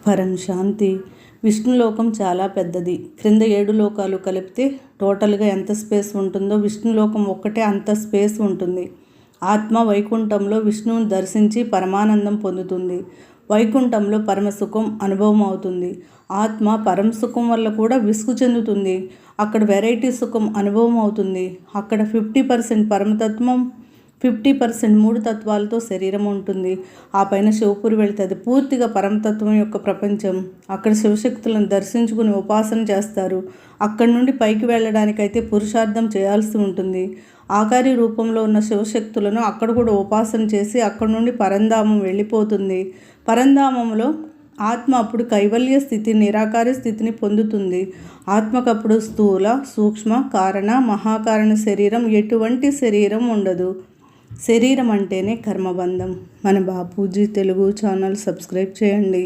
పరం శాంతి. విష్ణులోకం చాలా పెద్దది. క్రింద 7 లోకాలు కలిపితే టోటల్గా ఎంత స్పేస్ ఉంటుందో విష్ణులోకం ఒక్కటే అంత స్పేస్ ఉంటుంది. ఆత్మ వైకుంఠంలో విష్ణువుని దర్శించి పరమానందం పొందుతుంది. వైకుంఠంలో పరమసుఖం అనుభవం అవుతుంది. ఆత్మ పరమసుఖం వల్ల కూడా విసుగు చెందుతుంది. అక్కడ వెరైటీ సుఖం అనుభవం అవుతుంది. అక్కడ 50% పరమతత్వం, 50% 3 తత్వాలతో శరీరం ఉంటుంది. ఆ పైన శివపురి వెళితే అది పూర్తిగా పరమతత్వం యొక్క ప్రపంచం. అక్కడ శివశక్తులను దర్శించుకుని ఉపాసన చేస్తారు. అక్కడి నుండి పైకి వెళ్ళడానికైతే పురుషార్థం చేయాల్సి ఉంటుంది. ఆకారి రూపంలో ఉన్న శివశక్తులను అక్కడ కూడా ఉపాసన చేసి అక్కడి నుండి పరంధామం వెళ్ళిపోతుంది. పరంధామంలో ఆత్మ అప్పుడు కైవల్య స్థితి, నిరాకార స్థితిని పొందుతుంది. ఆత్మకప్పుడు స్థూల, సూక్ష్మ, కారణ, మహాకారణ శరీరం, ఎటువంటి శరీరం ఉండదు. శరీరం అంటేనే కర్మబంధం. మన బాపూజీ తెలుగు ఛానల్ సబ్స్క్రైబ్ చేయండి.